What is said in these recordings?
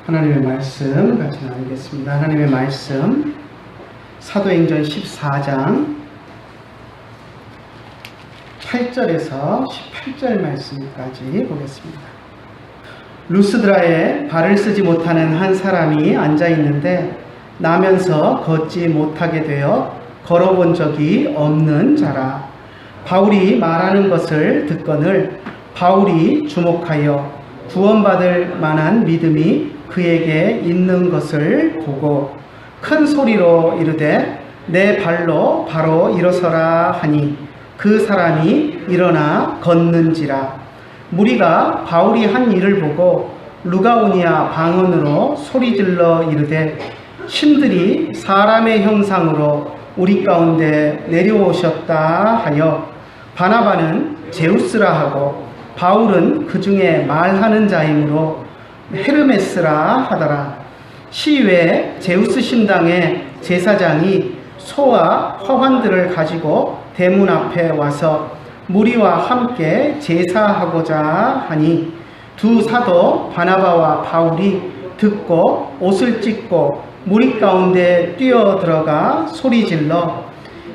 하나님의 말씀 같이 나누겠습니다. 하나님의 말씀 사도행전 14장 8절에서 18절 말씀까지 보겠습니다. 루스드라에 발을 쓰지 못하는 한 사람이 앉아 있는데 나면서 걷지 못하게 되어 걸어본 적이 없는 자라. 바울이 말하는 것을 듣거늘 바울이 주목하여 구원받을 만한 믿음이 그에게 있는 것을 보고 큰 소리로 이르되 내 발로 바로 일어서라 하니 그 사람이 일어나 걷는지라. 무리가 바울이 한 일을 보고 루가오니아 방언으로 소리질러 이르되 신들이 사람의 형상으로 우리 가운데 내려오셨다 하여 바나바는 제우스라 하고 바울은 그 중에 말하는 자이므로 헤르메스라 하더라. 시외 제우스 신당의 제사장이 소와 화환들을 가지고 대문 앞에 와서 무리와 함께 제사하고자 하니 두 사도 바나바와 바울이 듣고 옷을 찢고 무리 가운데 뛰어들어가 소리질러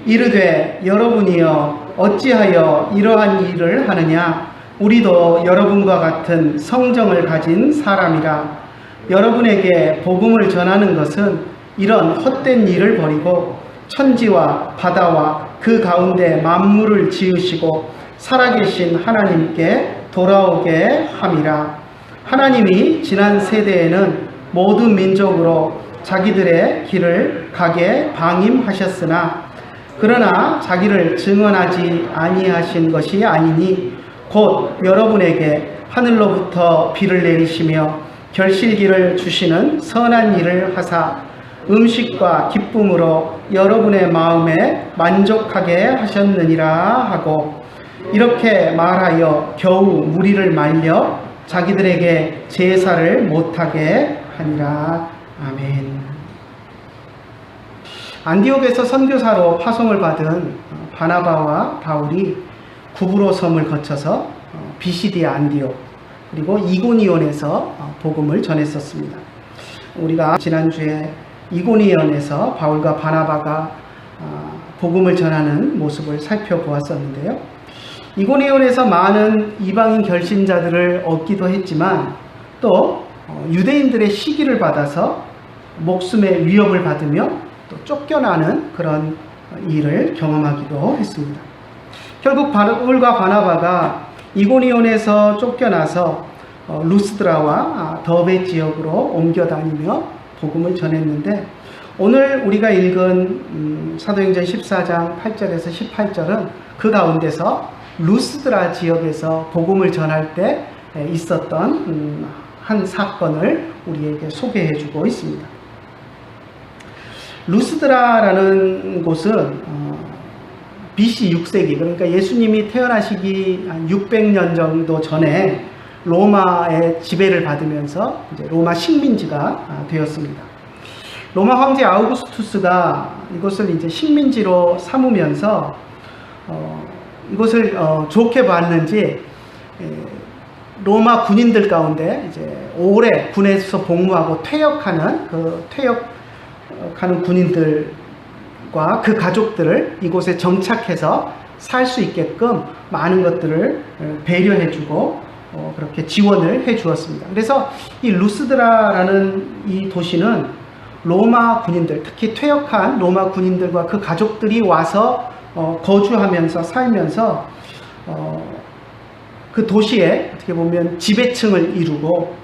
이르되 여러분이여 어찌하여 이러한 일을 하느냐. 우리도 여러분과 같은 성정을 가진 사람이라. 여러분에게 복음을 전하는 것은 이런 헛된 일을 버리고 천지와 바다와 그 가운데 만물을 지으시고 살아계신 하나님께 돌아오게 함이라. 하나님이 지난 세대에는 모든 민족으로 자기들의 길을 가게 방임하셨으나 그러나 자기를 증언하지 아니하신 것이 아니니 곧 여러분에게 하늘로부터 비를 내리시며 결실기를 주시는 선한 일을 하사 음식과 기쁨으로 여러분의 마음에 만족하게 하셨느니라 하고 이렇게 말하여 겨우 무리를 말려 자기들에게 제사를 못하게 하니라. 아멘. 안디옥에서 선교사로 파송을 받은 바나바와 바울이 구브로 섬을 거쳐서 비시디아 안디옥 그리고 이고니온에서 복음을 전했었습니다. 우리가 지난주에 이고니온에서 바울과 바나바가 복음을 전하는 모습을 살펴보았었는데요. 이고니온에서 많은 이방인 결신자들을 얻기도 했지만 또 유대인들의 시기를 받아서 목숨의 위협을 받으며 또 쫓겨나는 그런 일을 경험하기도 했습니다. 결국 바울과 바나바가 이고니온에서 쫓겨나서 루스드라와 더베 지역으로 옮겨 다니며 복음을 전했는데 오늘 우리가 읽은 사도행전 14장 8절에서 18절은 그 가운데서 루스드라 지역에서 복음을 전할 때 있었던 한 사건을 우리에게 소개해 주고 있습니다. 루스드라라는 곳은 BC 6세기 그러니까 예수님이 태어나시기 한 600년 정도 전에 로마의 지배를 받으면서 이제 로마 식민지가 되었습니다. 로마 황제 아우구스투스가 이곳을 이제 식민지로 삼으면서 이곳을 좋게 봤는지 로마 군인들 가운데 이제 오래 군에서 복무하고 퇴역하는 군인들과 그 가족들을 이곳에 정착해서 살 수 있게끔 많은 것들을 배려해주고 그렇게 지원을 해주었습니다. 그래서 이 루스드라라는 이 도시는 로마 군인들, 특히 퇴역한 로마 군인들과 그 가족들이 와서 거주하면서 살면서 그 도시에 어떻게 보면 지배층을 이루고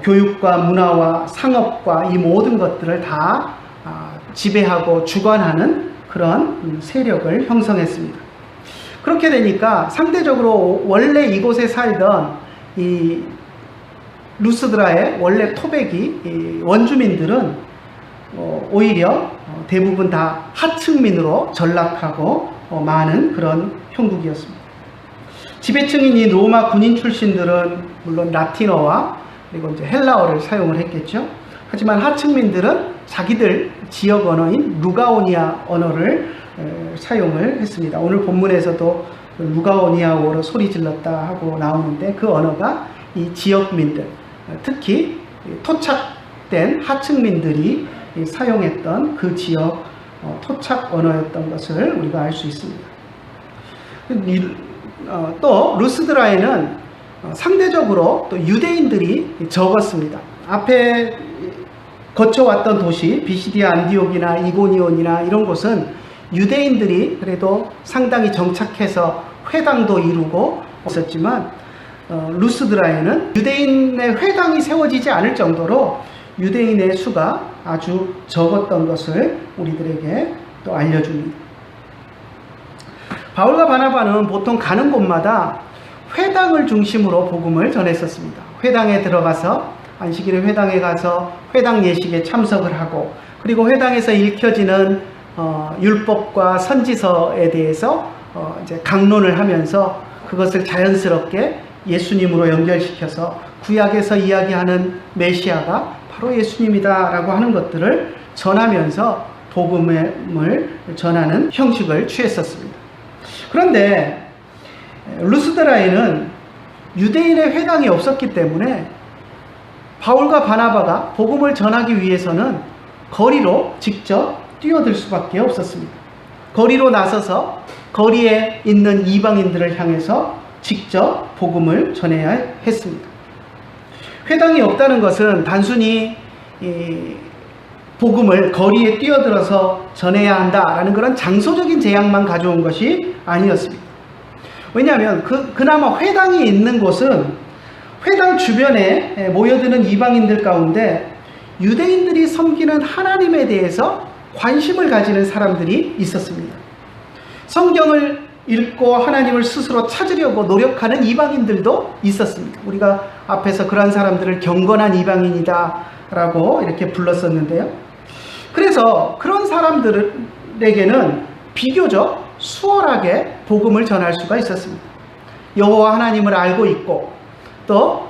교육과 문화와 상업과 이 모든 것들을 다 지배하고 주관하는 그런 세력을 형성했습니다. 그렇게 되니까 상대적으로 원래 이곳에 살던 이 루스드라의 원래 토백이 원주민들은 오히려 대부분 다 하층민으로 전락하고 많은 그런 형국이었습니다. 지배층인 이 로마 군인 출신들은 물론 라틴어와 그리고 이제 헬라어를 사용을 했겠죠. 하지만 하층민들은 자기들 지역 언어인 루가오니아 언어를 사용을 했습니다. 오늘 본문에서도 루가오니아어로 소리 질렀다 하고 나오는데 그 언어가 이 지역민들, 특히 토착 토착된 하층민들이 사용했던 그 지역 토착 언어였던 것을 우리가 알 수 있습니다. 또 루스드라에는 상대적으로 또 유대인들이 적었습니다. 앞에 거쳐왔던 도시 비시디아 안디옥이나 이고니온이나 이런 곳은 유대인들이 그래도 상당히 정착해서 회당도 이루고 있었지만 루스드라에는 유대인의 회당이 세워지지 않을 정도로 유대인의 수가 아주 적었던 것을 우리들에게 또 알려줍니다. 바울과 바나바는 보통 가는 곳마다 회당을 중심으로 복음을 전했었습니다. 회당에 들어가서 안식일에 회당에 가서 회당 예식에 참석을 하고, 그리고 회당에서 읽혀지는 율법과 선지서에 대해서 이제 강론을 하면서 그것을 자연스럽게 예수님으로 연결시켜서 구약에서 이야기하는 메시아가 바로 예수님이다라고 하는 것들을 전하면서 복음을 전하는 형식을 취했었습니다. 그런데 루스드라에는 유대인의 회당이 없었기 때문에 바울과 바나바가 복음을 전하기 위해서는 거리로 직접 뛰어들 수밖에 없었습니다. 거리로 나서서 거리에 있는 이방인들을 향해서 직접 복음을 전해야 했습니다. 회당이 없다는 것은 단순히 복음을 거리에 뛰어들어서 전해야 한다라는 그런 장소적인 제약만 가져온 것이 아니었습니다. 왜냐하면 그나마 회당이 있는 곳은 회당 주변에 모여드는 이방인들 가운데 유대인들이 섬기는 하나님에 대해서 관심을 가지는 사람들이 있었습니다. 성경을 읽고 하나님을 스스로 찾으려고 노력하는 이방인들도 있었습니다. 우리가 앞에서 그런 사람들을 경건한 이방인이다 라고 이렇게 불렀었는데요. 그래서 그런 사람들에게는 비교적 수월하게 복음을 전할 수가 있었습니다. 여호와 하나님을 알고 있고 또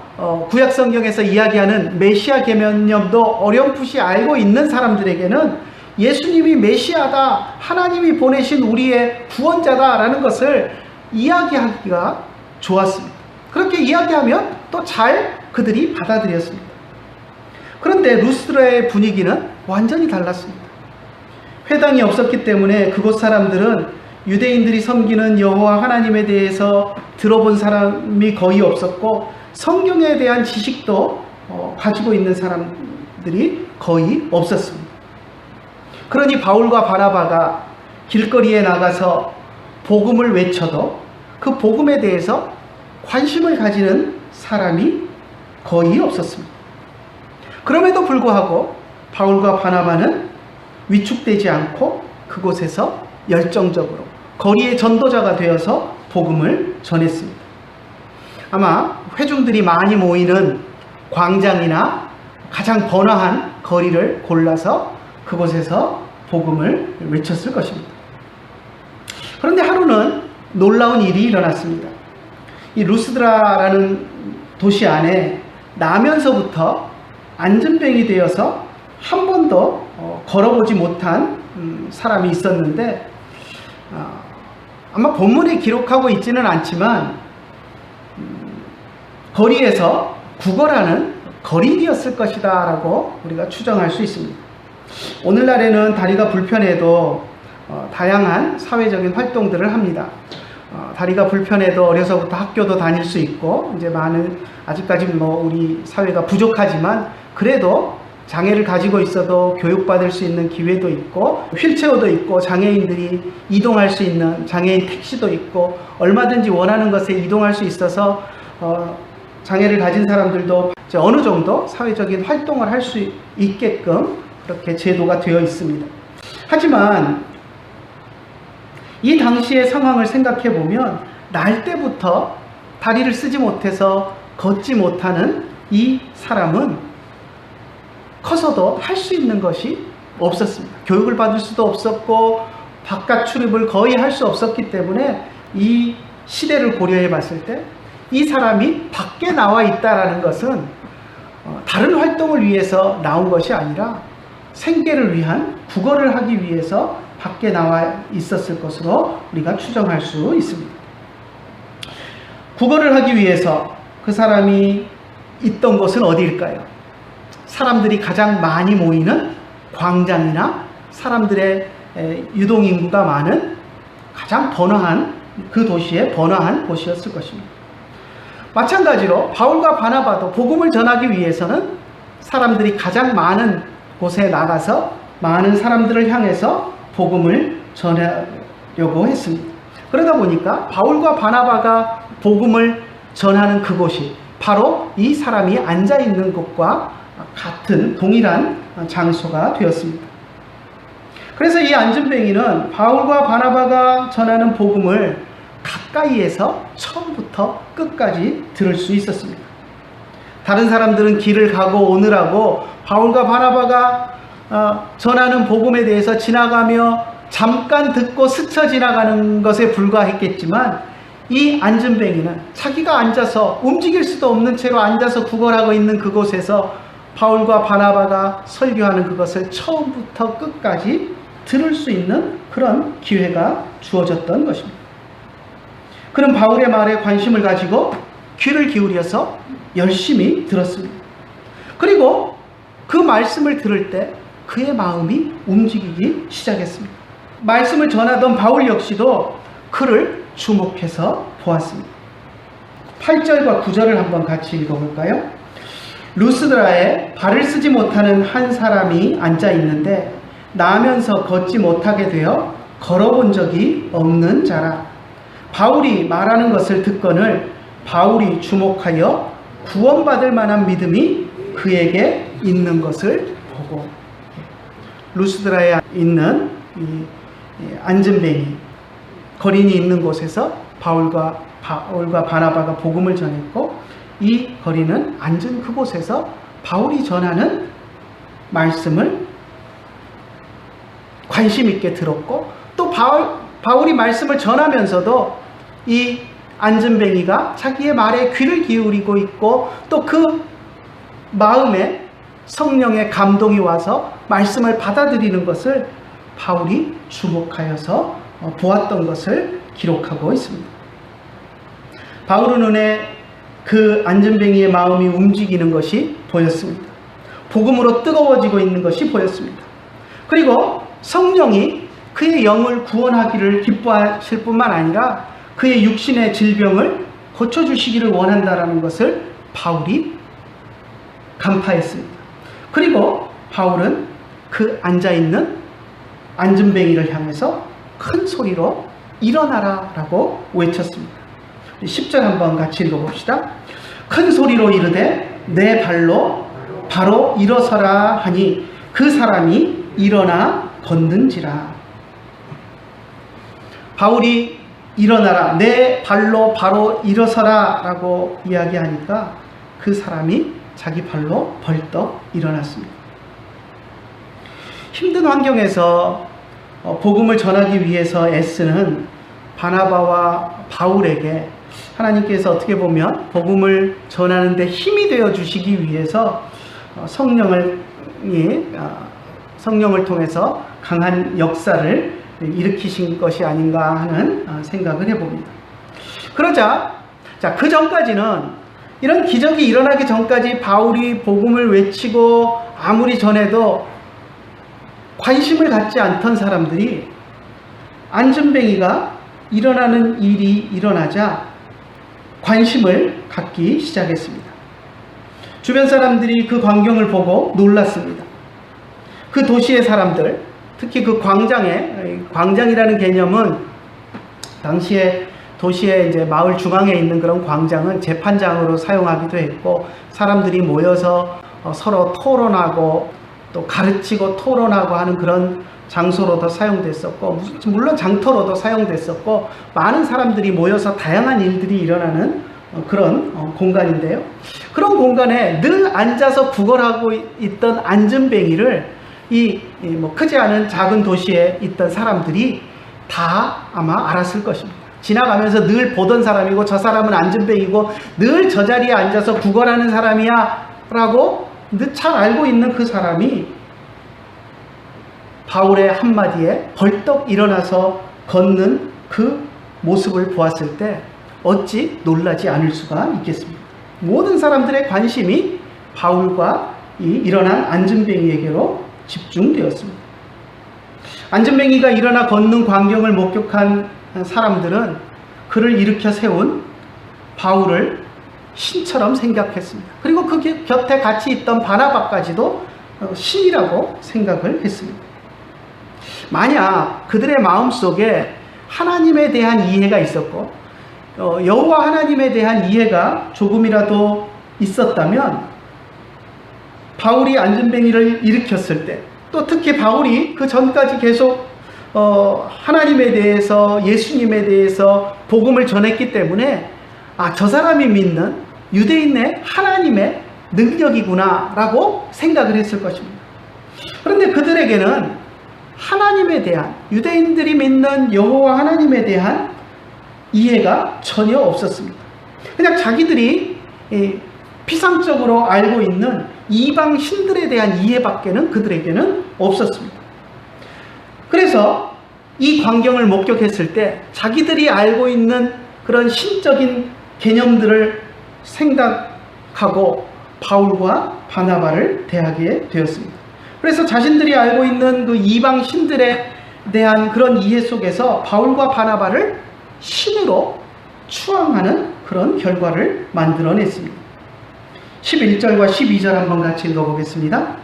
구약 성경에서 이야기하는 메시아 계명도 어렴풋이 알고 있는 사람들에게는 예수님이 메시아다, 하나님이 보내신 우리의 구원자다라는 것을 이야기하기가 좋았습니다. 그렇게 이야기하면 또 잘 그들이 받아들였습니다. 그런데 루스드라의 분위기는 완전히 달랐습니다. 회당이 없었기 때문에 그곳 사람들은 유대인들이 섬기는 여호와 하나님에 대해서 들어본 사람이 거의 없었고 성경에 대한 지식도 가지고 있는 사람들이 거의 없었습니다. 그러니 바울과 바나바가 길거리에 나가서 복음을 외쳐도 그 복음에 대해서 관심을 가지는 사람이 거의 없었습니다. 그럼에도 불구하고 바울과 바나바는 위축되지 않고 그곳에서 열정적으로 거리의 전도자가 되어서 복음을 전했습니다. 아마 회중들이 많이 모이는 광장이나 가장 번화한 거리를 골라서 그곳에서 복음을 외쳤을 것입니다. 그런데 하루는 놀라운 일이 일어났습니다. 이 루스드라라는 도시 안에 나면서부터 안전병이 되어서 한 번도 걸어보지 못한 사람이 있었는데 아마 본문에 기록하고 있지는 않지만 거리에서 구걸하는 거린이었을 것이다 라고 우리가 추정할 수 있습니다. 오늘날에는 다리가 불편해도 다양한 사회적인 활동들을 합니다. 다리가 불편해도 어려서부터 학교도 다닐 수 있고 이제 아직까지 우리 사회가 부족하지만 그래도 장애를 가지고 있어도 교육받을 수 있는 기회도 있고 휠체어도 있고 장애인들이 이동할 수 있는 장애인 택시도 있고 얼마든지 원하는 것에 이동할 수 있어서 장애를 가진 사람들도 어느 정도 사회적인 활동을 할 수 있게끔 그렇게 제도가 되어 있습니다. 하지만 이 당시의 상황을 생각해 보면 날 때부터 다리를 쓰지 못해서 걷지 못하는 이 사람은 커서도 할 수 있는 것이 없었습니다. 교육을 받을 수도 없었고 바깥 출입을 거의 할 수 없었기 때문에 이 시대를 고려해 봤을 때 이 사람이 밖에 나와 있다라는 것은 다른 활동을 위해서 나온 것이 아니라 생계를 위한 구걸을 하기 위해서 밖에 나와 있었을 것으로 우리가 추정할 수 있습니다. 구걸을 하기 위해서 그 사람이 있던 곳은 어디일까요? 사람들이 가장 많이 모이는 광장이나 사람들의 유동인구가 많은 가장 번화한 그 도시의 번화한 곳이었을 것입니다. 마찬가지로 바울과 바나바도 복음을 전하기 위해서는 사람들이 가장 많은 곳에 나가서 많은 사람들을 향해서 복음을 전하려고 했습니다. 그러다 보니까 바울과 바나바가 복음을 전하는 그곳이 바로 이 사람이 앉아있는 곳과 같은 동일한 장소가 되었습니다. 그래서 이 안전뱅이는 바울과 바나바가 전하는 복음을 가까이에서 처음부터 끝까지 들을 수 있었습니다. 다른 사람들은 길을 가고 오느라고 바울과 바나바가 전하는 복음에 대해서 지나가며 잠깐 듣고 스쳐 지나가는 것에 불과했겠지만 이 안전뱅이는 자기가 앉아서 움직일 수도 없는 채로 앉아서 구걸하고 있는 그곳에서 바울과 바나바가 설교하는 그것을 처음부터 끝까지 들을 수 있는 그런 기회가 주어졌던 것입니다. 그는 바울의 말에 관심을 가지고 귀를 기울여서 열심히 들었습니다. 그리고 그 말씀을 들을 때 그의 마음이 움직이기 시작했습니다. 말씀을 전하던 바울 역시도 그를 주목해서 보았습니다. 8절과 9절을 한번 같이 읽어볼까요? 루스드라에 발을 쓰지 못하는 한 사람이 앉아 있는데 나면서 걷지 못하게 되어 걸어본 적이 없는 자라. 바울이 말하는 것을 듣거늘 바울이 주목하여 구원받을 만한 믿음이 그에게 있는 것을 보고, 루스드라에 있는 이 안전뱅이 거린이 있는 곳에서 바울과 바나바가 복음을 전했고, 이 거린은 앉은 그곳에서 바울이 전하는 말씀을 관심 있게 들었고, 또 바울이 말씀을 전하면서도 이 안전뱅이가 자기의 말에 귀를 기울이고 있고, 또 그 마음에 성령의 감동이 와서 말씀을 받아들이는 것을 바울이 주목하여서 보았던 것을 기록하고 있습니다. 바울의 눈에 그 안전뱅이의 마음이 움직이는 것이 보였습니다. 복음으로 뜨거워지고 있는 것이 보였습니다. 그리고 성령이 그의 영을 구원하기를 기뻐하실 뿐만 아니라 그의 육신의 질병을 고쳐주시기를 원한다라는 것을 바울이 간파했습니다. 그리고 바울은 그 앉아있는 안전뱅이를 향해서 큰 소리로 일어나라 라고 외쳤습니다. 10절 한번 같이 읽어봅시다. 큰 소리로 이르되 내 발로 바로 일어서라 하니 그 사람이 일어나 걷는지라. 바울이 일어나라, 내 발로 바로 일어서라 라고 이야기하니까 그 사람이 자기 발로 벌떡 일어났습니다. 힘든 환경에서 복음을 전하기 위해서 애쓰는 바나바와 바울에게 하나님께서 어떻게 보면 복음을 전하는 데 힘이 되어 주시기 위해서 성령을 통해서 강한 역사를 일으키신 것이 아닌가 하는 생각을 해봅니다. 그러자 그 전까지는, 이런 기적이 일어나기 전까지 바울이 복음을 외치고 아무리 전해도 관심을 갖지 않던 사람들이 안전뱅이가 일어나는 일이 일어나자 관심을 갖기 시작했습니다. 주변 사람들이 그 광경을 보고 놀랐습니다. 그 도시의 사람들, 특히 그 광장이라는 개념은 당시에 도시의 이제 마을 중앙에 있는 그런 광장은 재판장으로 사용하기도 했고, 사람들이 모여서 서로 토론하고 또 가르치고 토론하고 하는 그런 장소로도 사용됐었고, 물론 장터로도 사용됐었고, 많은 사람들이 모여서 다양한 일들이 일어나는 그런 공간인데요. 그런 공간에 늘 앉아서 구걸하고 있던 안전뱅이를 크지 않은 작은 도시에 있던 사람들이 다 아마 알았을 것입니다. 지나가면서 늘 보던 사람이고, 저 사람은 안전뱅이고 늘 저 자리에 앉아서 구걸하는 사람이야 라고 잘 알고 있는 그 사람이 바울의 한마디에 벌떡 일어나서 걷는 그 모습을 보았을 때 어찌 놀라지 않을 수가 있겠습니까? 모든 사람들의 관심이 바울과 일어난 안전뱅이에게로 집중되었습니다. 안전뱅이가 일어나 걷는 광경을 목격한 사람들은 그를 일으켜 세운 바울을 신처럼 생각했습니다. 그리고 그 곁에 같이 있던 바나바까지도 신이라고 생각을 했습니다. 만약 그들의 마음속에 하나님에 대한 이해가 있었고 여호와 하나님에 대한 이해가 조금이라도 있었다면 바울이 안전뱅이를 일으켰을 때, 또 특히 바울이 그 전까지 계속 하나님에 대해서, 예수님에 대해서 복음을 전했기 때문에 저 사람이 믿는 유대인의 하나님의 능력이구나 라고 생각을 했을 것입니다. 그런데 그들에게는 하나님에 대한, 유대인들이 믿는 여호와 하나님에 대한 이해가 전혀 없었습니다. 그냥 자기들이 피상적으로 알고 있는 이방 신들에 대한 이해밖에는 그들에게는 없었습니다. 그래서 이 광경을 목격했을 때 자기들이 알고 있는 그런 신적인 개념들을 생각하고 바울과 바나바를 대하게 되었습니다. 그래서 자신들이 알고 있는 그 이방 신들에 대한 그런 이해 속에서 바울과 바나바를 신으로 추앙하는 그런 결과를 만들어냈습니다. 11절과 12절 한번 같이 읽어보겠습니다.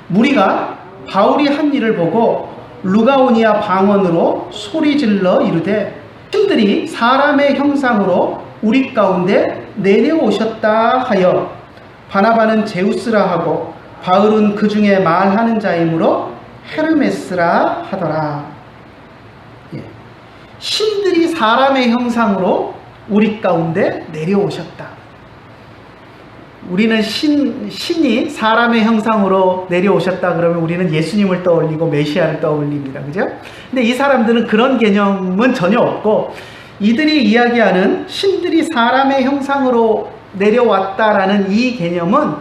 무리가 바울이 한 일을 보고 루가오니아 방언으로 소리질러 이르되 신들이 사람의 형상으로 우리 가운데 내려오셨다 하여 바나바는 제우스라 하고 바울은 그 중에 말하는 자이므로 헤르메스라 하더라. 신들이 사람의 형상으로 우리 가운데 내려오셨다. 우리는 신이 사람의 형상으로 내려오셨다 그러면 우리는 예수님을 떠올리고 메시아를 떠올립니다. 그죠? 근데 이 사람들은 그런 개념은 전혀 없고, 이들이 이야기하는 신들이 사람의 형상으로 내려왔다라는 이 개념은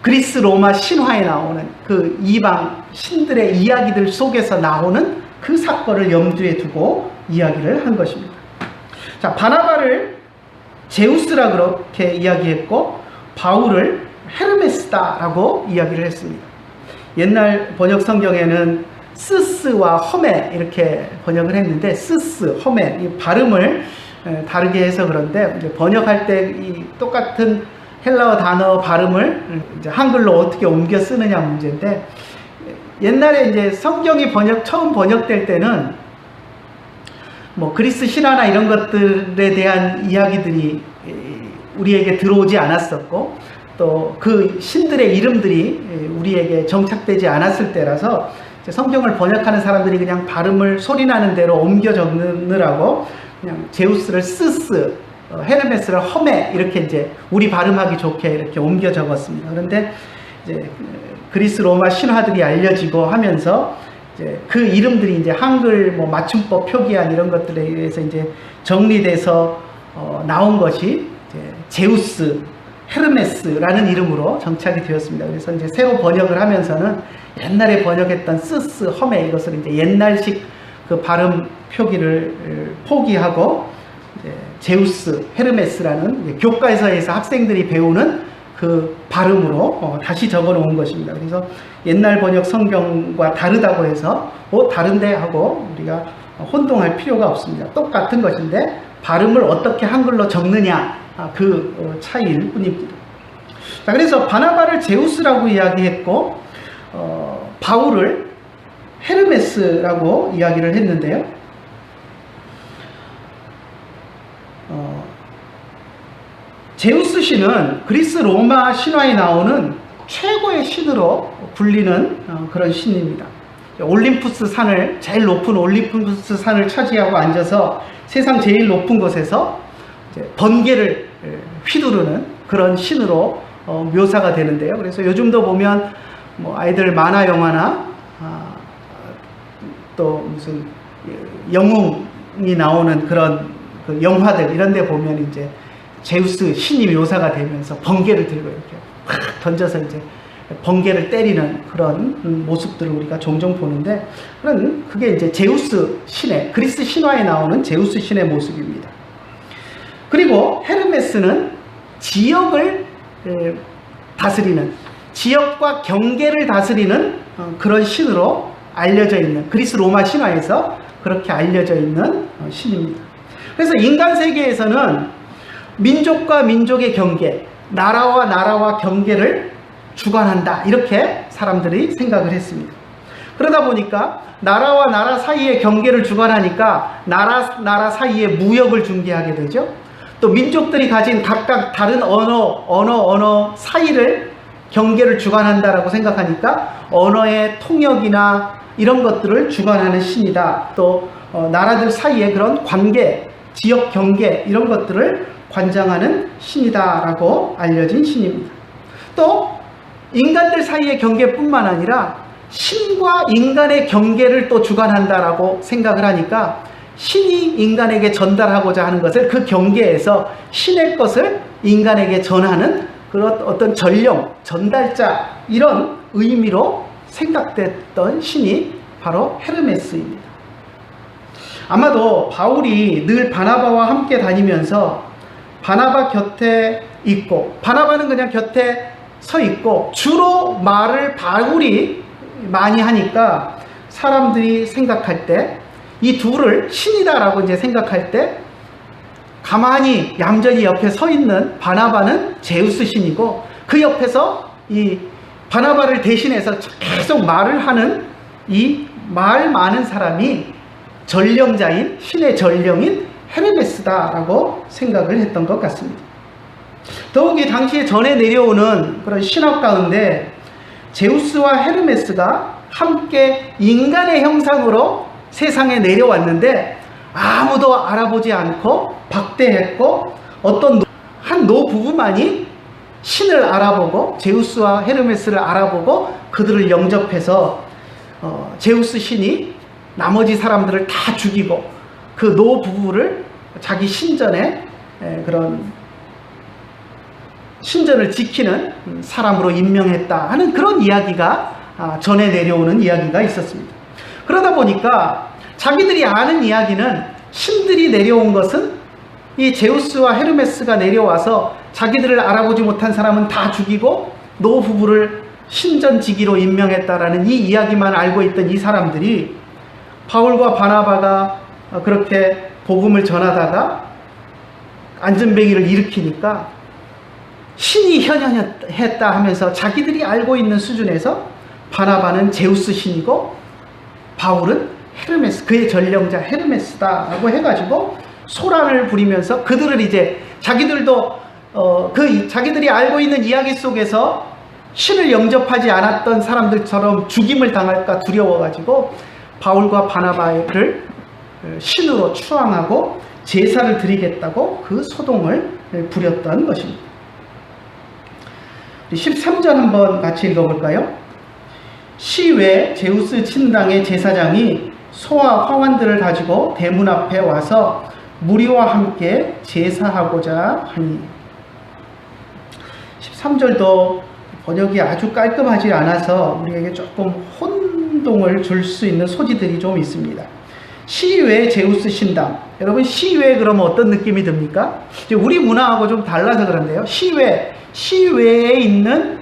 그리스 로마 신화에 나오는 그 이방 신들의 이야기들 속에서 나오는 그 사건을 염두에 두고 이야기를 한 것입니다. 자, 바나바를 제우스라 그렇게 이야기했고 바울을 헤르메스다라고 이야기를 했습니다. 옛날 번역 성경에는 스스와 허메 이렇게 번역을 했는데, 스스, 허메 이 발음을 다르게 해서 그런데 이제 번역할 때 이 똑같은 헬라어 단어 발음을 이제 한글로 어떻게 옮겨 쓰느냐 문제인데, 옛날에 이제 성경이 처음 번역될 때는 뭐 그리스 신화나 이런 것들에 대한 이야기들이 우리에게 들어오지 않았었고, 또 그 신들의 이름들이 우리에게 정착되지 않았을 때라서 성경을 번역하는 사람들이 그냥 발음을 소리나는 대로 옮겨 적느라고 그냥 제우스를 스스, 헤르메스를 허메 이렇게 이제 우리 발음하기 좋게 이렇게 옮겨 적었습니다. 그런데 이제 그리스 로마 신화들이 알려지고 하면서 이제 그 이름들이 이제 한글 뭐 맞춤법 표기한 이런 것들에 의해서 이제 정리돼서 나온 것이 이제 제우스, 헤르메스라는 이름으로 정착이 되었습니다. 그래서 이제 새로 번역을 하면서는 옛날에 번역했던 스스, 허메 이것을 이제 옛날식 그 발음 표기를 포기하고 이제 제우스, 헤르메스라는 교과서에서 학생들이 배우는 그 발음으로 다시 적어 놓은 것입니다. 그래서 옛날 번역 성경과 다르다고 해서 다른데 하고 우리가 혼동할 필요가 없습니다. 똑같은 것인데 발음을 어떻게 한글로 적느냐 그 차이일 뿐입니다. 자, 그래서 바나바를 제우스라고 이야기했고 바울을 헤르메스라고 이야기를 했는데요. 제우스 신은 그리스 로마 신화에 나오는 최고의 신으로 불리는 그런 신입니다. 올림푸스 산을, 제일 높은 올림푸스 산을 차지하고 앉아서 세상 제일 높은 곳에서 이제 번개를 휘두르는 그런 신으로 묘사가 되는데요. 그래서 요즘도 보면 뭐 아이들 만화 영화나 또 무슨 영웅이 나오는 그런 그 영화들 이런 데 보면 이제 제우스 신이 묘사가 되면서 번개를 들고 이렇게 확 던져서 이제 번개를 때리는 그런 모습들을 우리가 종종 보는데, 그게 이제 제우스 신의, 그리스 신화에 나오는 제우스 신의 모습입니다. 그리고 헤르메스는 지역을 다스리는, 지역과 경계를 다스리는 그런 신으로 알려져 있는, 그리스 로마 신화에서 그렇게 알려져 있는 신입니다. 그래서 인간 세계에서는 민족과 민족의 경계, 나라와 나라와 경계를 주관한다, 이렇게 사람들이 생각을 했습니다. 그러다 보니까 나라와 나라 사이의 경계를 주관하니까 나라 사이에 무역을 중개하게 되죠. 또 민족들이 가진 각각 다른 언어 사이를 경계를 주관한다라고 생각하니까 언어의 통역이나 이런 것들을 주관하는 신이다. 또 나라들 사이의 그런 관계, 지역 경계 이런 것들을 관장하는 신이다라고 알려진 신입니다. 또 인간들 사이의 경계뿐만 아니라 신과 인간의 경계를 또 주관한다라고 생각을 하니까 신이 인간에게 전달하고자 하는 것을 그 경계에서 신의 것을 인간에게 전하는 그런 어떤 전령, 전달자 이런 의미로 생각됐던 신이 바로 헤르메스입니다. 아마도 바울이 늘 바나바와 함께 다니면서 바나바 곁에 있고, 바나바는 그냥 곁에 서 있고 주로 말을 바울이 많이 하니까 사람들이 생각할 때 이 둘을 신이다라고 이제 생각할 때 가만히 얌전히 옆에 서 있는 바나바는 제우스 신이고, 그 옆에서 이 바나바를 대신해서 계속 말을 하는 이 말 많은 사람이 전령자인, 신의 전령인 헤르메스다라고 생각을 했던 것 같습니다. 더욱이 당시에 전해 내려오는 그런 신학 가운데 제우스와 헤르메스가 함께 인간의 형상으로 세상에 내려왔는데 아무도 알아보지 않고 박대했고, 어떤 한 노부부만이 신을 알아보고 제우스와 헤르메스를 알아보고 그들을 영접해서 제우스 신이 나머지 사람들을 다 죽이고 그 노부부를 자기 신전에 그런 신전을 지키는 사람으로 임명했다 하는 그런 이야기가 전해 내려오는 이야기가 있었습니다. 그러다 보니까 자기들이 아는 이야기는 신들이 내려온 것은 이 제우스와 헤르메스가 내려와서 자기들을 알아보지 못한 사람은 다 죽이고 노부부를 신전지기로 임명했다라는 이 이야기만 알고 있던 이 사람들이 바울과 바나바가 그렇게 복음을 전하다가 안전뱅이를 일으키니까 신이 현현했다 하면서 자기들이 알고 있는 수준에서 바나바는 제우스 신이고 바울은 헤르메스, 그의 전령자 헤르메스다라고 해가지고 소란을 부리면서 그들을 이제 자기들도 자기들이 알고 있는 이야기 속에서 신을 영접하지 않았던 사람들처럼 죽임을 당할까 두려워가지고 바울과 바나바를 신으로 추앙하고 제사를 드리겠다고 그 소동을 부렸던 것입니다. 13절 한번 같이 읽어볼까요? 시외 제우스 친당의 제사장이 소와 화환들을 가지고 대문 앞에 와서 무리와 함께 제사하고자 하니. 13절도 번역이 아주 깔끔하지 않아서 우리에게 조금 혼동을 줄 수 있는 소지들이 좀 있습니다. 시외 제우스 신당. 여러분 시외 그러면 어떤 느낌이 듭니까? 우리 문화하고 좀 달라서 그런데요. 시외에 있는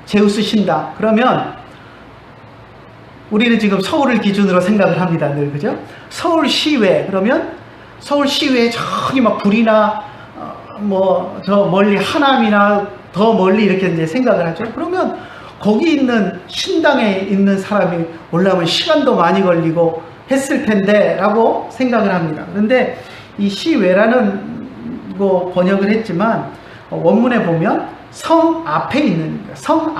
제우스 신당. 그러면 우리는 지금 서울을 기준으로 생각을 합니다. 늘 그죠? 서울 시외 그러면 서울 시외에 저기 막 불이나 저 멀리 하남이나 더 멀리 이렇게 이제 생각을 하죠. 그러면 거기 있는 신당에 있는 사람이 올라오면 시간도 많이 걸리고 했을 텐데 라고 생각을 합니다. 그런데 이 시외라는 거 번역을 했지만 원문에 보면 성 앞에 있는, 성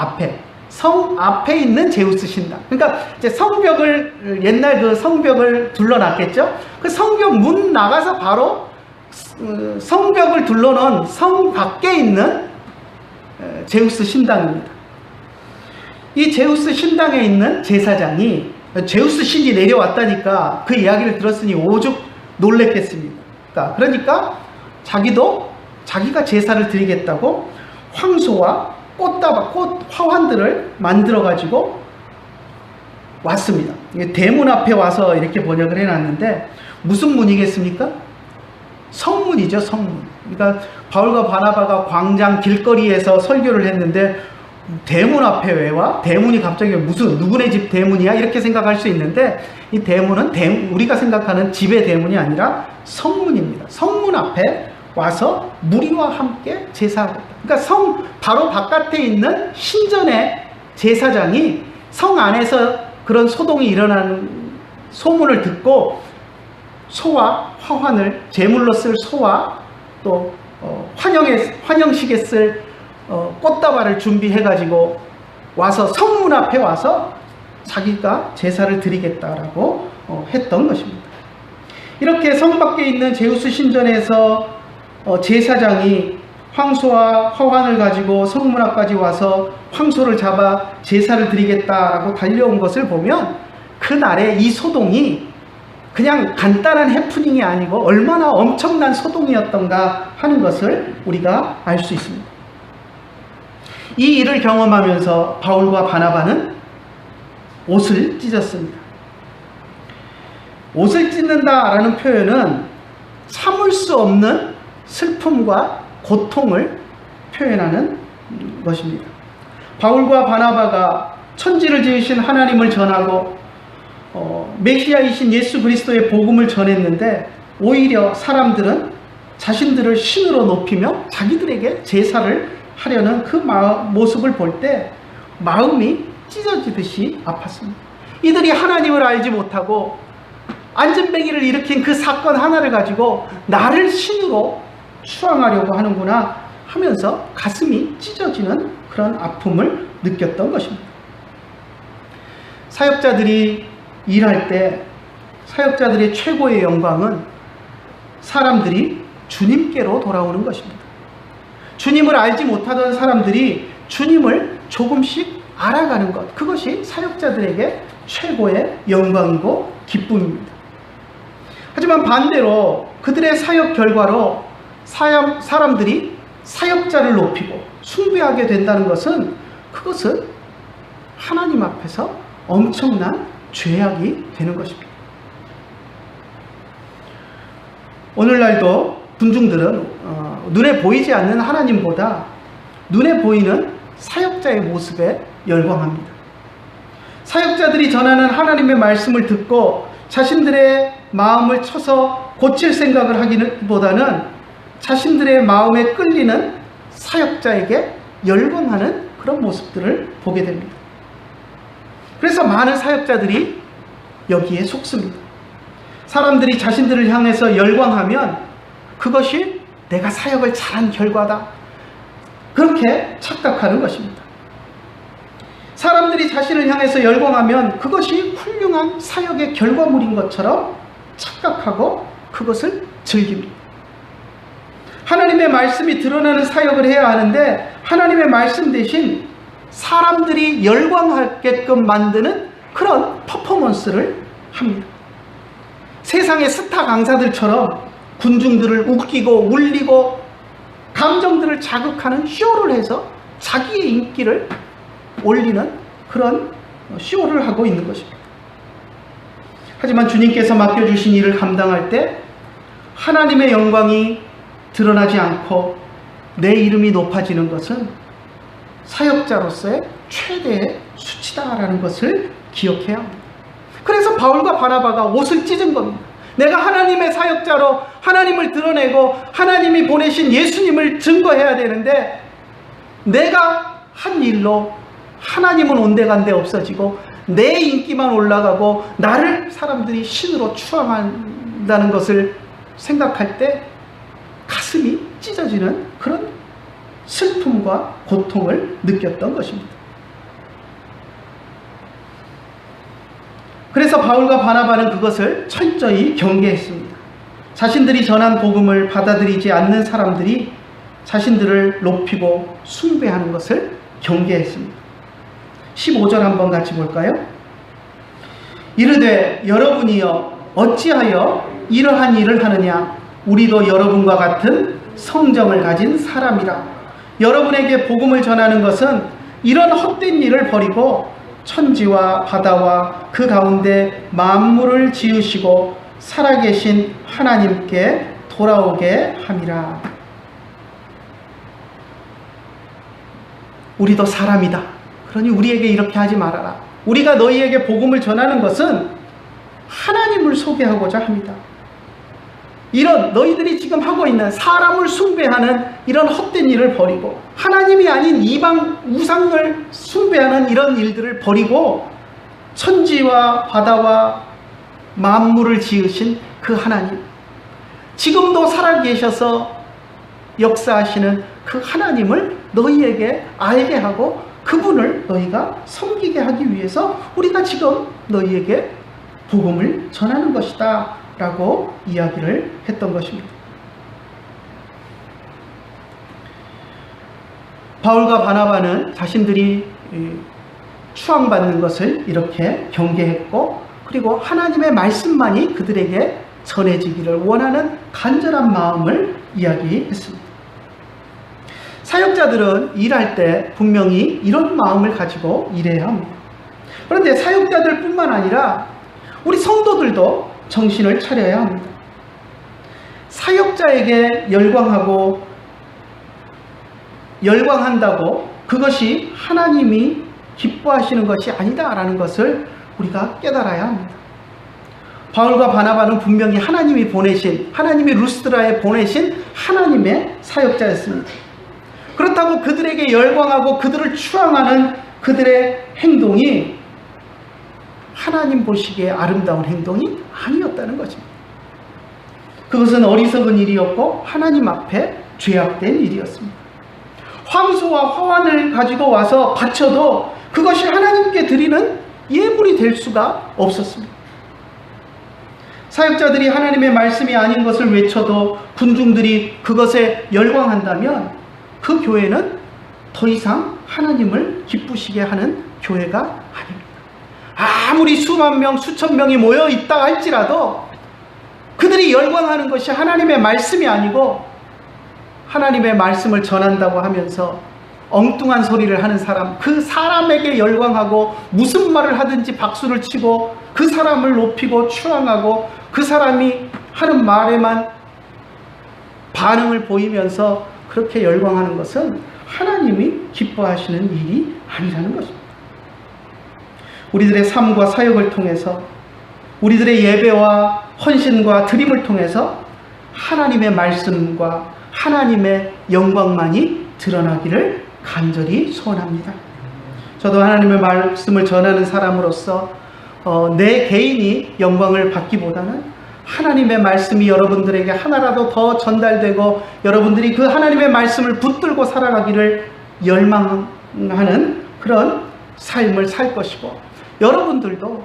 앞에 있는 제우스 신당. 그러니까 이제 성벽을, 옛날 그 성벽을 둘러놨겠죠. 그 성벽 문 나가서 바로 성벽을 둘러놓은 성 밖에 있는 제우스 신당입니다. 이 제우스 신당에 있는 제사장이 제우스 신이 내려왔다니까 그 이야기를 들었으니 오죽 놀랬겠습니까? 그러니까 자기가 제사를 드리겠다고 황소와 꽃 화환들을 만들어 가지고 왔습니다. 대문 앞에 와서 이렇게 번역을 해놨는데 무슨 문이겠습니까? 성문이죠, 성문. 그러니까 바울과 바나바가 광장 길거리에서 설교를 했는데 대문 앞에 왜와? 대문이 갑자기 무슨 누구네 집 대문이야? 이렇게 생각할 수 있는데 이 대문은 우리가 생각하는 집의 대문이 아니라 성문입니다. 성문 앞에 와서 무리와 함께 제사하겠다. 그러니까 성 바로 바깥에 있는 신전의 제사장이 성 안에서 그런 소동이 일어나는 소문을 듣고 소와 화환을 제물로 쓸 소와 또 환영식에 쓸 꽃다발을 준비해가지고 와서 성문 앞에 와서 자기가 제사를 드리겠다라고 했던 것입니다. 이렇게 성 밖에 있는 제우스 신전에서 제사장이 황소와 화환을 가지고 성문 앞까지 와서 황소를 잡아 제사를 드리겠다라고 달려온 것을 보면 그날의 이 소동이 그냥 간단한 해프닝이 아니고 얼마나 엄청난 소동이었던가 하는 것을 우리가 알 수 있습니다. 이 일을 경험하면서 바울과 바나바는 옷을 찢었습니다. 옷을 찢는다라는 표현은 참을 수 없는 슬픔과 고통을 표현하는 것입니다. 바울과 바나바가 천지를 지으신 하나님을 전하고 메시아이신 예수 그리스도의 복음을 전했는데 오히려 사람들은 자신들을 신으로 높이며 자기들에게 제사를 하려는 그 모습을 볼 때 마음이 찢어지듯이 아팠습니다. 이들이 하나님을 알지 못하고 안전뱅이를 일으킨 그 사건 하나를 가지고 나를 신으로 추앙하려고 하는구나 하면서 가슴이 찢어지는 그런 아픔을 느꼈던 것입니다. 사역자들이 일할 때 사역자들의 최고의 영광은 사람들이 주님께로 돌아오는 것입니다. 주님을 알지 못하던 사람들이 주님을 조금씩 알아가는 것, 그것이 사역자들에게 최고의 영광이고 기쁨입니다. 하지만 반대로 그들의 사역 결과로 사람들이 사역자를 높이고 숭배하게 된다는 것은 그것은 하나님 앞에서 엄청난 죄악이 되는 것입니다. 오늘날도 군중들은 눈에 보이지 않는 하나님보다 눈에 보이는 사역자의 모습에 열광합니다. 사역자들이 전하는 하나님의 말씀을 듣고 자신들의 마음을 쳐서 고칠 생각을 하기보다는 자신들의 마음에 끌리는 사역자에게 열광하는 그런 모습들을 보게 됩니다. 그래서 많은 사역자들이 여기에 속습니다. 사람들이 자신들을 향해서 열광하면 그것이 내가 사역을 잘한 결과다, 그렇게 착각하는 것입니다. 사람들이 자신을 향해서 열광하면 그것이 훌륭한 사역의 결과물인 것처럼 착각하고 그것을 즐깁니다. 하나님의 말씀이 드러나는 사역을 해야 하는데 하나님의 말씀 대신 사람들이 열광하게끔 만드는 그런 퍼포먼스를 합니다. 세상의 스타 강사들처럼 군중들을 웃기고 울리고 감정들을 자극하는 쇼를 해서 자기의 인기를 올리는 그런 쇼를 하고 있는 것입니다. 하지만 주님께서 맡겨주신 일을 감당할 때 하나님의 영광이 드러나지 않고 내 이름이 높아지는 것은 사역자로서의 최대의 수치다라는 것을 기억해야 합니다. 그래서 바울과 바나바가 옷을 찢은 겁니다. 내가 하나님의 사역자로 하나님을 드러내고 하나님이 보내신 예수님을 증거해야 되는데 내가 한 일로 하나님은 온데간데 없어지고 내 인기만 올라가고 나를 사람들이 신으로 추앙한다는 것을 생각할 때 가슴이 찢어지는 그런 슬픔과 고통을 느꼈던 것입니다. 그래서 바울과 바나바는 그것을 철저히 경계했습니다. 자신들이 전한 복음을 받아들이지 않는 사람들이 자신들을 높이고 숭배하는 것을 경계했습니다. 15절 한번 같이 볼까요? 이르되 여러분이여 어찌하여 이러한 일을 하느냐? 우리도 여러분과 같은 성정을 가진 사람이라. 여러분에게 복음을 전하는 것은 이런 헛된 일을 버리고 천지와 바다와 그 가운데 만물을 지으시고 살아계신 하나님께 돌아오게 함이라. 우리도 사람이다. 그러니 우리에게 이렇게 하지 말아라. 우리가 너희에게 복음을 전하는 것은 하나님을 소개하고자 합니다. 이런 너희들이 지금 하고 있는 사람을 숭배하는 이런 헛된 일을 버리고 하나님이 아닌 이방 우상을 숭배하는 이런 일들을 버리고 천지와 바다와 만물을 지으신 그 하나님, 지금도 살아계셔서 역사하시는 그 하나님을 너희에게 알게 하고 그분을 너희가 섬기게 하기 위해서 우리가 지금 너희에게 복음을 전하는 것이다 라고 이야기를 했던 것입니다. 바울과 바나바는 자신들이 추앙받는 것을 이렇게 경계했고, 그리고 하나님의 말씀만이 그들에게 전해지기를 원하는 간절한 마음을 이야기했습니다. 사역자들은 일할 때 분명히 이런 마음을 가지고 일해야 합니다. 그런데 사역자들 뿐만 아니라 우리 성도들도 정신을 차려야 합니다. 사역자에게 열광한다고 그것이 하나님이 기뻐하시는 것이 아니다라는 것을 우리가 깨달아야 합니다. 바울과 바나바는 분명히 하나님이 루스드라에 보내신 하나님의 사역자였습니다. 그렇다고 그들에게 열광하고 그들을 추앙하는 그들의 행동이 하나님 보시기에 아름다운 행동이 아니었다는 것입니다. 그것은 어리석은 일이었고 하나님 앞에 죄악된 일이었습니다. 황소와 화환을 가지고 와서 바쳐도 그것이 하나님께 드리는 예물이 될 수가 없었습니다. 사역자들이 하나님의 말씀이 아닌 것을 외쳐도 군중들이 그것에 열광한다면 그 교회는 더 이상 하나님을 기쁘시게 하는 교회가 아닙니다. 아무리 수만 명, 수천 명이 모여 있다 할지라도 그들이 열광하는 것이 하나님의 말씀이 아니고 하나님의 말씀을 전한다고 하면서 엉뚱한 소리를 하는 사람, 그 사람에게 열광하고 무슨 말을 하든지 박수를 치고 그 사람을 높이고 추앙하고 그 사람이 하는 말에만 반응을 보이면서 그렇게 열광하는 것은 하나님이 기뻐하시는 일이 아니라는 것입니다. 우리들의 삶과 사역을 통해서, 우리들의 예배와 헌신과 드림을 통해서 하나님의 말씀과 하나님의 영광만이 드러나기를 간절히 소원합니다. 저도 하나님의 말씀을 전하는 사람으로서 내 개인이 영광을 받기보다는 하나님의 말씀이 여러분들에게 하나라도 더 전달되고 여러분들이 그 하나님의 말씀을 붙들고 살아가기를 열망하는 그런 삶을 살 것이고, 여러분들도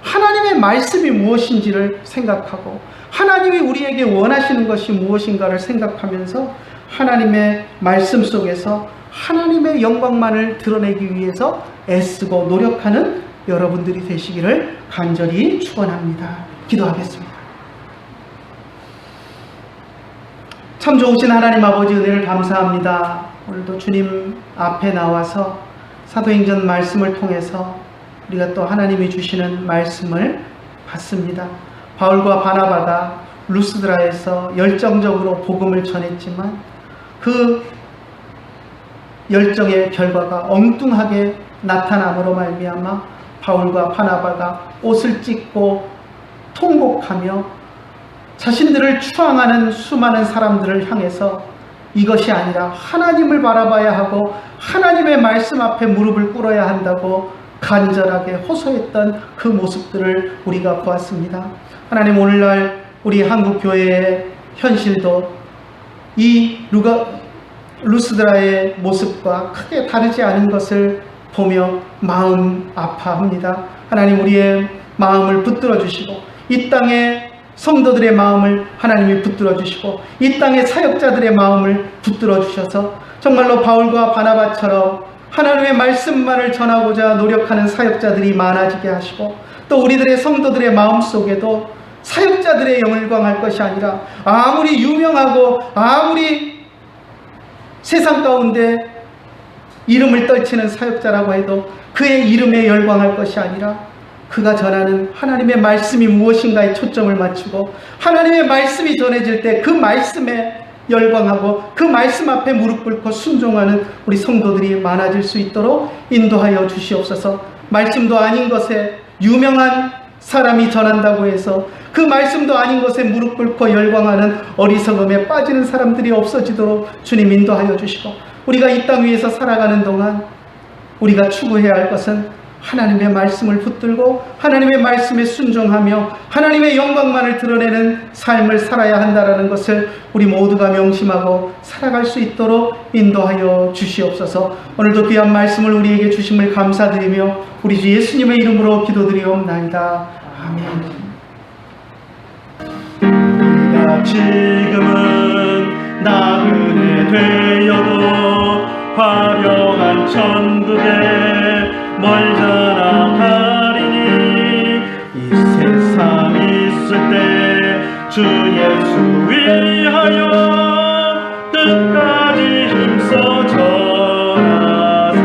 하나님의 말씀이 무엇인지를 생각하고 하나님이 우리에게 원하시는 것이 무엇인가를 생각하면서 하나님의 말씀 속에서 하나님의 영광만을 드러내기 위해서 애쓰고 노력하는 여러분들이 되시기를 간절히 축원합니다. 기도하겠습니다. 참 좋으신 하나님 아버지, 은혜를 감사합니다. 오늘도 주님 앞에 나와서 사도행전 말씀을 통해서 우리가 또 하나님이 주시는 말씀을 받습니다. 바울과 바나바가 루스드라에서 열정적으로 복음을 전했지만 그 열정의 결과가 엉뚱하게 나타남으로 말미암아 바울과 바나바가 옷을 찢고 통곡하며 자신들을 추앙하는 수많은 사람들을 향해서 이것이 아니라 하나님을 바라봐야 하고 하나님의 말씀 앞에 무릎을 꿇어야 한다고 간절하게 호소했던 그 모습들을 우리가 보았습니다. 하나님, 오늘날 우리 한국교회의 현실도 이 루스드라의 모습과 크게 다르지 않은 것을 보며 마음 아파합니다. 하나님, 우리의 마음을 붙들어 주시고 이 땅의 성도들의 마음을 하나님이 붙들어 주시고 이 땅의 사역자들의 마음을 붙들어 주셔서 정말로 바울과 바나바처럼 하나님의 말씀만을 전하고자 노력하는 사역자들이 많아지게 하시고, 또 우리들의 성도들의 마음속에도 사역자들의 영광할 것이 아니라 아무리 유명하고 아무리 세상 가운데 이름을 떨치는 사역자라고 해도 그의 이름에 열광할 것이 아니라 그가 전하는 하나님의 말씀이 무엇인가에 초점을 맞추고 하나님의 말씀이 전해질 때 그 말씀에 열광하고 그 말씀 앞에 무릎 꿇고 순종하는 우리 성도들이 많아질 수 있도록 인도하여 주시옵소서. 말씀도 아닌 것에 유명한 사람이 전한다고 해서 그 말씀도 아닌 것에 무릎 꿇고 열광하는 어리석음에 빠지는 사람들이 없어지도록 주님 인도하여 주시고, 우리가 이 땅 위에서 살아가는 동안 우리가 추구해야 할 것은 하나님의 말씀을 붙들고 하나님의 말씀에 순종하며 하나님의 영광만을 드러내는 삶을 살아야 한다는 것을 우리 모두가 명심하고 살아갈 수 있도록 인도하여 주시옵소서. 오늘도 귀한 말씀을 우리에게 주심을 감사드리며 우리 주 예수님의 이름으로 기도드리옵나이다. 아멘. 우리가 지금은 나그네 되어도 화려한 천국에 멀잖아 가리니, 이 세상 있을 때 주 예수 위하여 끝까지 힘써 전하세.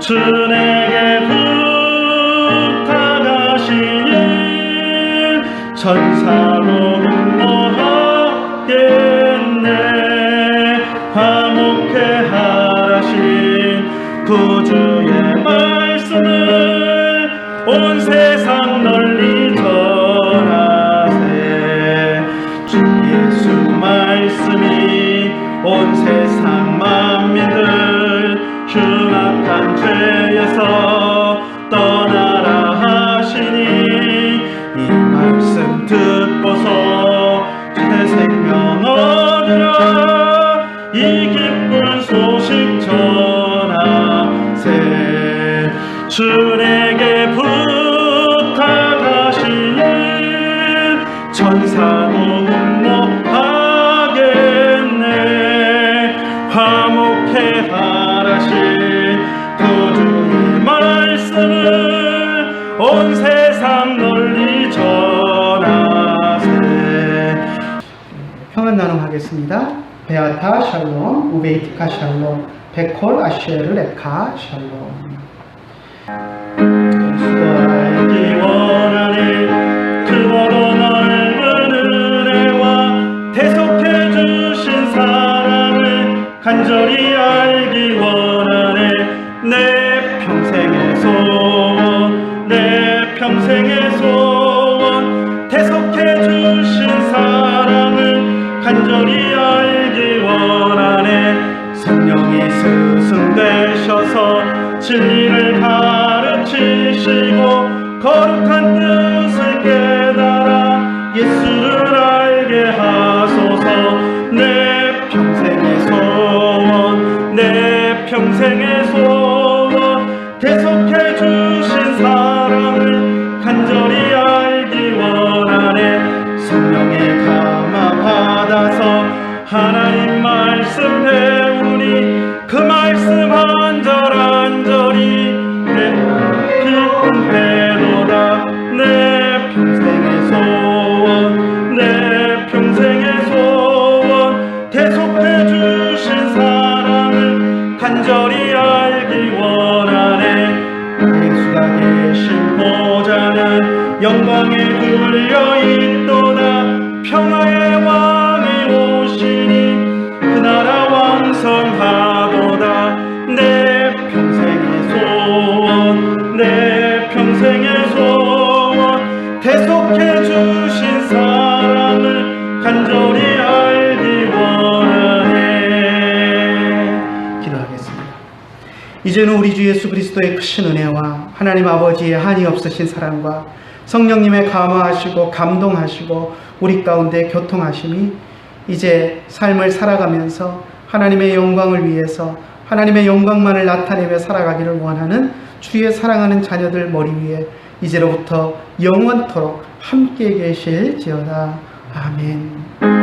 주 내게 부탁하시니 천사로 흠모하겠네. 화목해 하라신 구주의 말씀을 온 세상 널리 전하세. 주 예수 말씀이 온 세상 만민들 흉악한 죄에서 떠나라 하시니, 이 말씀 듣고서 새 생명 얻으라. 이 기쁜 소식 전하세. 주 내게 부탁하시니 천사도 흠모하겠네. 화목해 하라신 구주의 말씀을 온 세상 널리 전하세. 평안 나눔하겠습니다. 베아타 샬롬, 우베이티카 샬롬, 베콜 아시에르 레카 샬롬. 그리스도 알기 원하니 크고도 넓은 은혜와 대속해 주신 사랑을 간절히 알기 원하네. 내 평생의 소원, 내 평생의 소원, 대속해 주신 사랑을 간절히 알기 원하네. 성령이 스승되셔서 진리를 가르치시고 거룩한 뜻을 깨달아 예수를 알게 하소서. 내 평생의 소원, 내 평생의 소원, 대속해 주신 사랑을 간절히 알기 원하네. 성령의 감화 받아서 하나님 말씀 배우니 그 말씀 한절한절이 내 기쁜 배로다. 내 평생의 소원, 내 평생의 소원, 대속해 주신 사랑을 간절히 알기 원하네. 예수가 계신 보좌는 영광에 둘려있도다. 평화의 왕이 오시니 그 나라 왕성하도다. 내 평생의 소원, 내 평생의 소원, 대속해 주신 사랑을 간절히 알기 원하네. 기도하겠습니다. 이제는 우리 주 예수 그리스도의 크신 은혜와 하나님 아버지의 한이 없으신 사랑과 성령님의 감화하시고 감동하시고 우리 가운데 교통하심이 이제 삶을 살아가면서 하나님의 영광을 위해서 하나님의 영광만을 나타내며 살아가기를 원하는 주의 사랑하는 자녀들 머리 위에 이제로부터 영원토록 함께 계실지어다. 아멘.